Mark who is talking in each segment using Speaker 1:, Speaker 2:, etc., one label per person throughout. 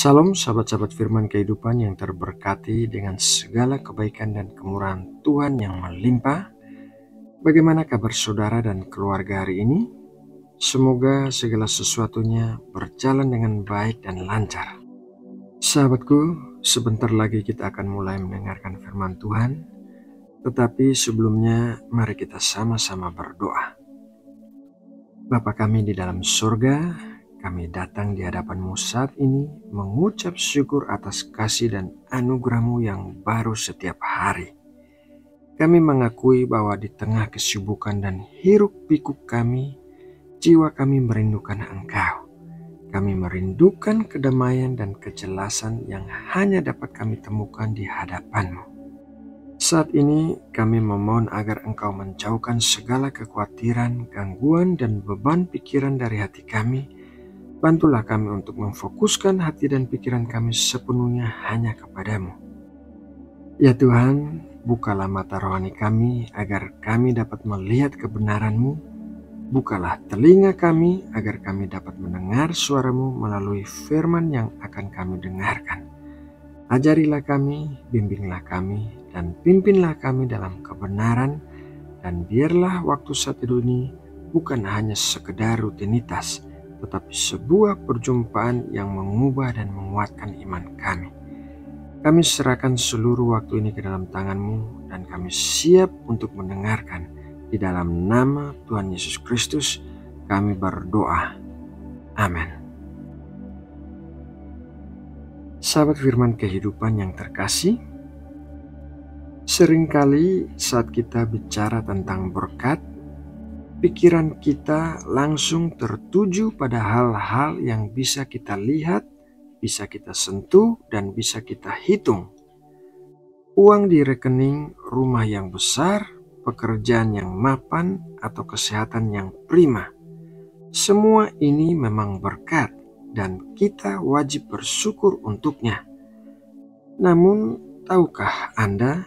Speaker 1: Salam sahabat-sahabat firman kehidupan yang terberkati dengan segala kebaikan dan kemurahan Tuhan yang melimpah. Bagaimana kabar saudara dan keluarga hari ini? Semoga segala sesuatunya berjalan dengan baik dan lancar. Sahabatku, sebentar lagi kita akan mulai mendengarkan firman Tuhan. Tetapi sebelumnya mari kita sama-sama berdoa. Bapa kami di dalam surga, kami datang di hadapan-Mu saat ini mengucap syukur atas kasih dan anugerah-Mu yang baru setiap hari. Kami mengakui bahwa di tengah kesibukan dan hiruk-pikuk kami, jiwa kami merindukan Engkau. Kami merindukan kedamaian dan kejelasan yang hanya dapat kami temukan di hadapan-Mu. Saat ini kami memohon agar Engkau menjauhkan segala kekhawatiran, gangguan, dan beban pikiran dari hati kami. Bantulah kami untuk memfokuskan hati dan pikiran kami sepenuhnya hanya kepadamu. Ya Tuhan, bukalah mata rohani kami agar kami dapat melihat kebenaran-Mu. Bukalah telinga kami agar kami dapat mendengar suara-Mu melalui firman yang akan kami dengarkan. Ajarilah kami, bimbinglah kami, dan pimpinlah kami dalam kebenaran, dan biarlah waktu saat ini bukan hanya sekedar rutinitas, tetapi sebuah perjumpaan yang mengubah dan menguatkan iman kami. Kami serahkan seluruh waktu ini ke dalam tangan-Mu, dan kami siap untuk mendengarkan. Di dalam nama Tuhan Yesus Kristus kami berdoa. Amin. Sahabat firman kehidupan yang terkasih, seringkali saat kita bicara tentang berkat, pikiran kita langsung tertuju pada hal-hal yang bisa kita lihat, bisa kita sentuh, dan bisa kita hitung. Uang di rekening, rumah yang besar, pekerjaan yang mapan, atau kesehatan yang prima. Semua ini memang berkat dan kita wajib bersyukur untuknya. Namun, tahukah Anda,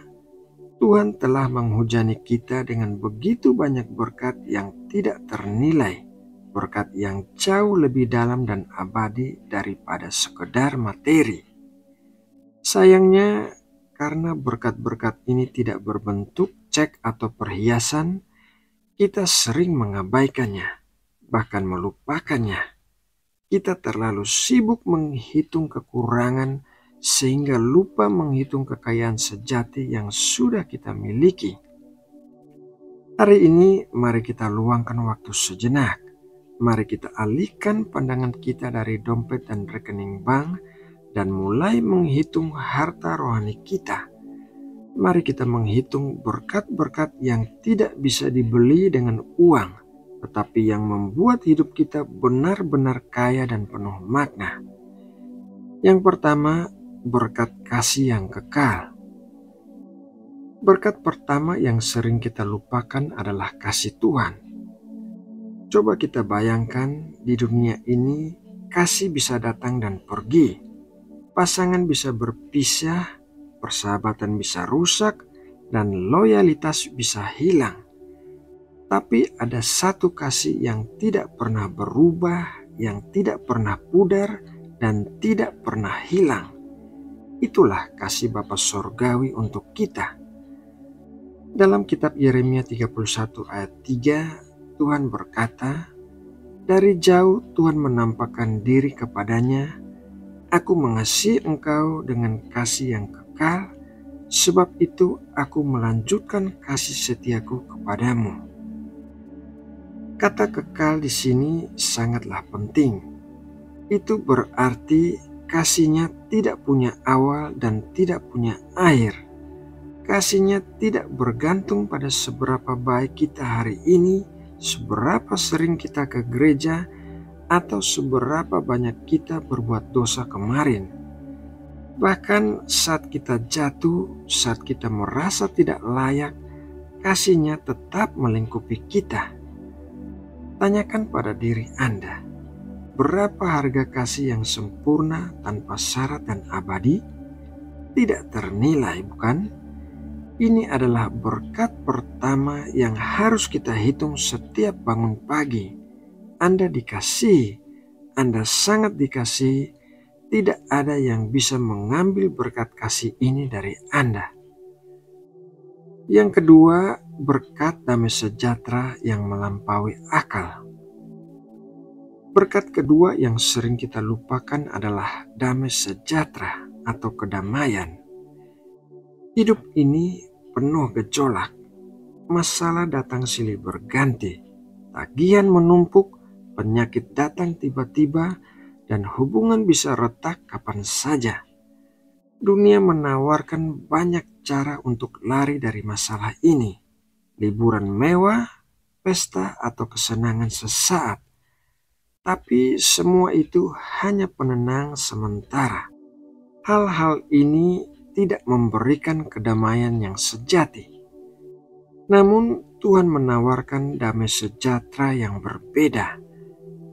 Speaker 1: Tuhan telah menghujani kita dengan begitu banyak berkat yang tidak ternilai, berkat yang jauh lebih dalam dan abadi daripada sekedar materi. Sayangnya, karena berkat-berkat ini tidak berbentuk cek atau perhiasan, kita sering mengabaikannya, bahkan melupakannya. Kita terlalu sibuk menghitung kekurangan sehingga lupa menghitung kekayaan sejati yang sudah kita miliki. Hari ini mari kita luangkan waktu sejenak. Mari kita alihkan pandangan kita dari dompet dan rekening bank dan mulai menghitung harta rohani kita. Mari kita menghitung berkat-berkat yang tidak bisa dibeli dengan uang, tetapi yang membuat hidup kita benar-benar kaya dan penuh makna. Yang pertama, berkat kasih yang kekal. Berkat pertama yang sering kita lupakan adalah kasih Tuhan. Coba kita bayangkan, di dunia ini kasih bisa datang dan pergi. Pasangan bisa berpisah, persahabatan bisa rusak, dan loyalitas bisa hilang. Tapi ada satu kasih yang tidak pernah berubah, yang tidak pernah pudar, dan tidak pernah hilang. Itulah kasih Bapa Sorgawi untuk kita. Dalam kitab Yeremia 31 ayat 3, Tuhan berkata, "Dari jauh Tuhan menampakkan diri kepadanya, Aku mengasihi engkau dengan kasih yang kekal, sebab itu aku melanjutkan kasih setiaku kepadamu." Kata kekal di sini sangatlah penting. Itu berarti kasihnya tidak punya awal dan tidak punya akhir. Kasihnya tidak bergantung pada seberapa baik kita hari ini, seberapa sering kita ke gereja, atau seberapa banyak kita berbuat dosa kemarin. Bahkan saat kita jatuh, saat kita merasa tidak layak, kasihnya tetap melingkupi kita. Tanyakan pada diri Anda, berapa harga kasih yang sempurna tanpa syarat dan abadi? Tidak ternilai, bukan? Ini adalah berkat pertama yang harus kita hitung setiap bangun pagi. Anda dikasihi, Anda sangat dikasihi, tidak ada yang bisa mengambil berkat kasih ini dari Anda. Yang kedua, berkat damai sejahtera yang melampaui akal. Berkat kedua yang sering kita lupakan adalah damai sejahtera atau kedamaian. Hidup ini penuh gejolak, masalah datang silih berganti, tagihan menumpuk, penyakit datang tiba-tiba, dan hubungan bisa retak kapan saja. Dunia menawarkan banyak cara untuk lari dari masalah ini. Liburan mewah, pesta, atau kesenangan sesaat. Tapi semua itu hanya penenang sementara. Hal-hal ini tidak memberikan kedamaian yang sejati. Namun Tuhan menawarkan damai sejahtera yang berbeda.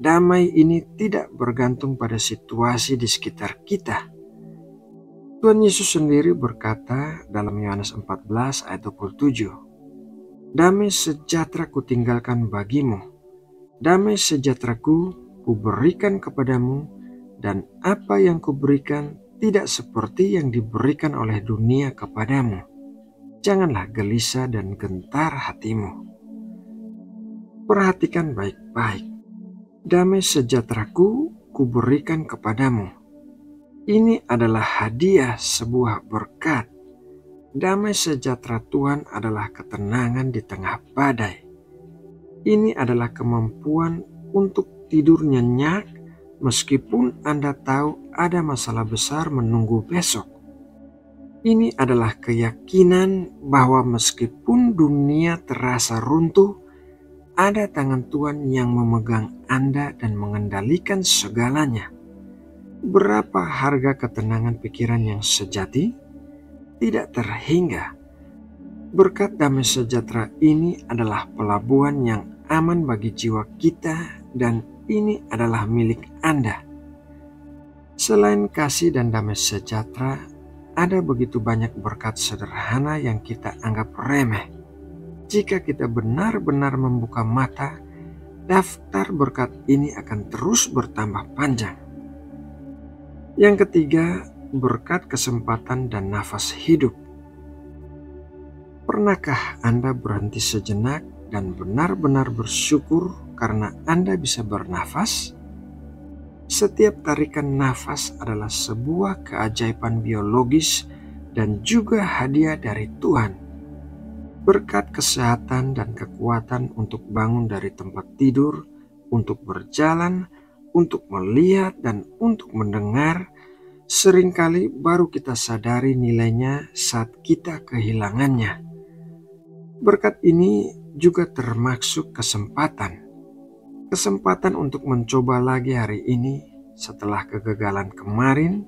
Speaker 1: Damai ini tidak bergantung pada situasi di sekitar kita. Tuhan Yesus sendiri berkata dalam Yohanes 14 ayat 27, "Damai sejahtera kutinggalkan bagimu, damai sejahteraku kuberikan kepadamu, dan apa yang kuberikan tidak seperti yang diberikan oleh dunia kepadamu. Janganlah gelisah dan gentar hatimu." Perhatikan baik-baik. Damai sejahteraku kuberikan kepadamu. Ini adalah hadiah, sebuah berkat. Damai sejahtera Tuhan adalah ketenangan di tengah badai. Ini adalah kemampuan untuk tidur nyenyak meskipun Anda tahu ada masalah besar menunggu besok. Ini adalah keyakinan bahwa meskipun dunia terasa runtuh, ada tangan Tuhan yang memegang Anda dan mengendalikan segalanya. Berapa harga ketenangan pikiran yang sejati? Tidak terhingga. Berkat damai sejahtera ini adalah pelabuhan yang aman bagi jiwa kita, dan ini adalah milik Anda. Selain kasih dan damai sejahtera, ada begitu banyak berkat sederhana yang kita anggap remeh. Jika kita benar-benar membuka mata, daftar berkat ini akan terus bertambah panjang. Yang ketiga, berkat kesempatan dan nafas hidup. Pernahkah Anda berhenti sejenak dan benar-benar bersyukur karena Anda bisa bernafas? Setiap tarikan nafas adalah sebuah keajaiban biologis dan juga hadiah dari Tuhan. Berkat kesehatan dan kekuatan untuk bangun dari tempat tidur, untuk berjalan, untuk melihat, dan untuk mendengar, seringkali baru kita sadari nilainya saat kita kehilangannya. Berkat ini juga termasuk kesempatan. Kesempatan untuk mencoba lagi hari ini setelah kegagalan kemarin,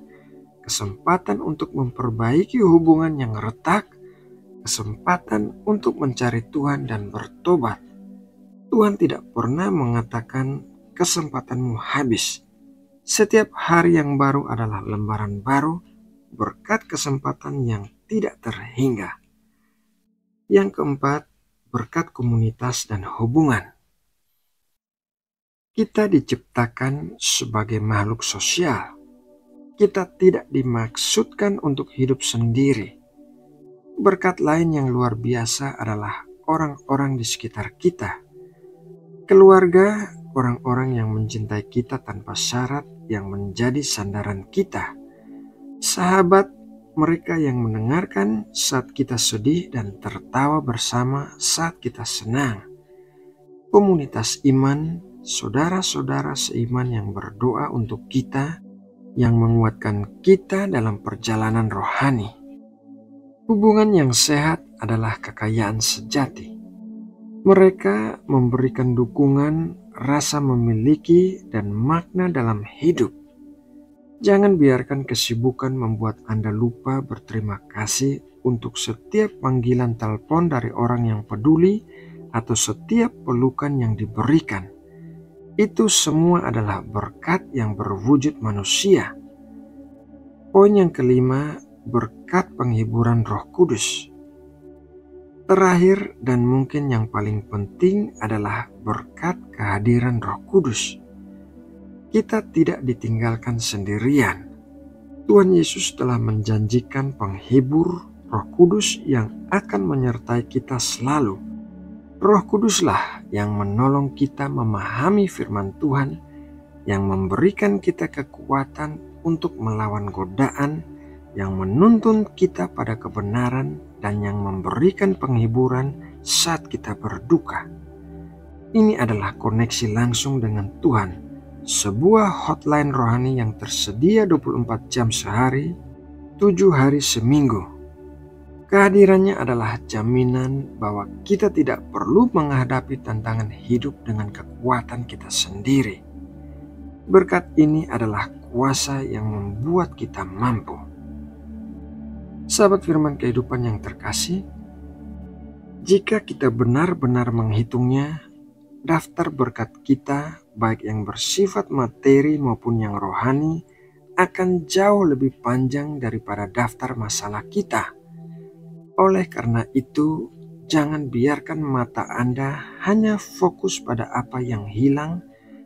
Speaker 1: kesempatan untuk memperbaiki hubungan yang retak, kesempatan untuk mencari Tuhan dan bertobat. Tuhan tidak pernah mengatakan kesempatanmu habis. Setiap hari yang baru adalah lembaran baru, berkat kesempatan yang tidak terhingga. Yang keempat, berkat komunitas dan hubungan. Kita diciptakan sebagai makhluk sosial. Kita tidak dimaksudkan untuk hidup sendiri. Berkat lain yang luar biasa adalah orang-orang di sekitar kita. Keluarga, orang-orang yang mencintai kita tanpa syarat, yang menjadi sandaran kita. Sahabat, mereka yang mendengarkan saat kita sedih dan tertawa bersama saat kita senang. Komunitas iman, saudara-saudara seiman yang berdoa untuk kita, yang menguatkan kita dalam perjalanan rohani. Hubungan yang sehat adalah kekayaan sejati. Mereka memberikan dukungan, rasa memiliki, dan makna dalam hidup. Jangan biarkan kesibukan membuat Anda lupa berterima kasih untuk setiap panggilan telepon dari orang yang peduli atau setiap pelukan yang diberikan. Itu semua adalah berkat yang berwujud manusia. Poin yang kelima, berkat penghiburan Roh Kudus. Terakhir dan mungkin yang paling penting adalah berkat kehadiran Roh Kudus. Kita tidak ditinggalkan sendirian. Tuhan Yesus telah menjanjikan penghibur, Roh Kudus yang akan menyertai kita selalu. Roh Kuduslah yang menolong kita memahami firman Tuhan, yang memberikan kita kekuatan untuk melawan godaan, yang menuntun kita pada kebenaran, dan yang memberikan penghiburan saat kita berduka. Ini adalah koneksi langsung dengan Tuhan, sebuah hotline rohani yang tersedia 24 jam sehari, 7 hari seminggu. Kehadirannya adalah jaminan bahwa kita tidak perlu menghadapi tantangan hidup dengan kekuatan kita sendiri. Berkat ini adalah kuasa yang membuat kita mampu. Sahabat firman kehidupan yang terkasih, jika kita benar-benar menghitungnya, daftar berkat kita, baik yang bersifat materi maupun yang rohani, akan jauh lebih panjang daripada daftar masalah kita. Oleh karena itu, jangan biarkan mata Anda hanya fokus pada apa yang hilang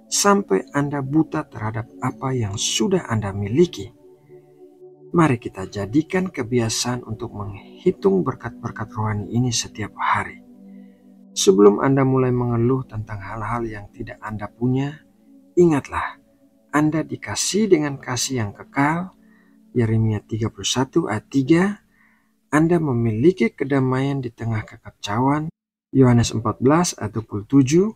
Speaker 1: sampai Anda buta terhadap apa yang sudah Anda miliki. Mari kita jadikan kebiasaan untuk menghitung berkat-berkat rohani ini setiap hari. Sebelum Anda mulai mengeluh tentang hal-hal yang tidak Anda punya, ingatlah, Anda dikasihi dengan kasih yang kekal, Yeremia 31 ayat 3, Anda memiliki kedamaian di tengah kekacauan, Yohanes 14 ayat 27,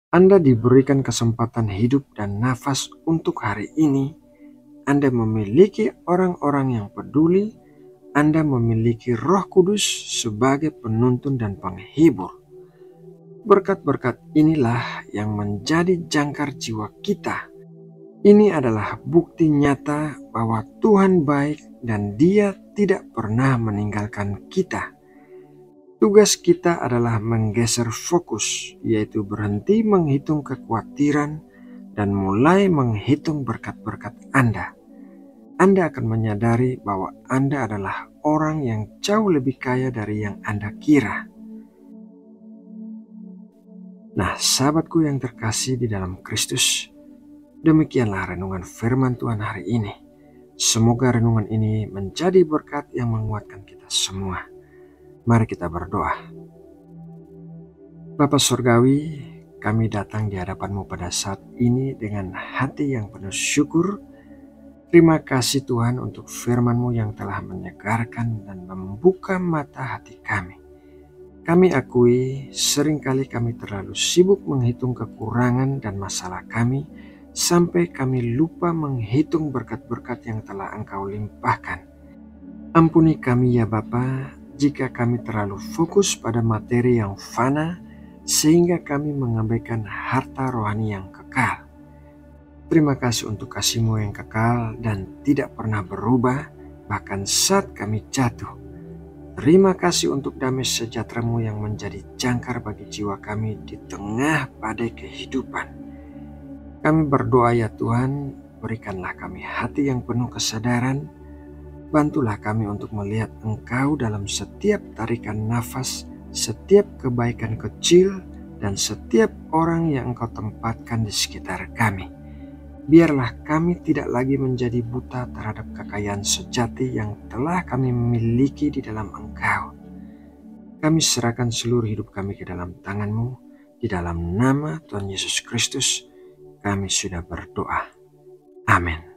Speaker 1: Anda diberikan kesempatan hidup dan nafas untuk hari ini, Anda memiliki orang-orang yang peduli, Anda memiliki Roh Kudus sebagai penuntun dan penghibur. Berkat-berkat inilah yang menjadi jangkar jiwa kita. Ini adalah bukti nyata bahwa Tuhan baik dan Dia tidak pernah meninggalkan kita. Tugas kita adalah menggeser fokus, yaitu berhenti menghitung kekhawatiran dan mulai menghitung berkat-berkat Anda. Anda akan menyadari bahwa Anda adalah orang yang jauh lebih kaya dari yang Anda kira. Nah, sahabatku yang terkasih di dalam Kristus, demikianlah renungan firman Tuhan hari ini. Semoga renungan ini menjadi berkat yang menguatkan kita semua. Mari kita berdoa. Bapa Surgawi, kami datang di hadapan-Mu pada saat ini dengan hati yang penuh syukur. Terima kasih Tuhan untuk firman-Mu yang telah menyegarkan dan membuka mata hati kami. Kami akui seringkali kami terlalu sibuk menghitung kekurangan dan masalah kami, sampai kami lupa menghitung berkat-berkat yang telah Engkau limpahkan. Ampuni kami ya Bapa, jika kami terlalu fokus pada materi yang fana, sehingga kami mengabaikan harta rohani yang kekal. Terima kasih untuk kasih-Mu yang kekal dan tidak pernah berubah, bahkan saat kami jatuh. Terima kasih untuk damai sejahtera-Mu yang menjadi jangkar bagi jiwa kami di tengah badai kehidupan. Kami berdoa ya Tuhan, berikanlah kami hati yang penuh kesadaran. Bantulah kami untuk melihat Engkau dalam setiap tarikan nafas, setiap kebaikan kecil, dan setiap orang yang Engkau tempatkan di sekitar kami. Biarlah kami tidak lagi menjadi buta terhadap kekayaan sejati yang telah kami miliki di dalam Engkau. Kami serahkan seluruh hidup kami ke dalam tangan-Mu. Di dalam nama Tuhan Yesus Kristus, kami sudah berdoa. Amin.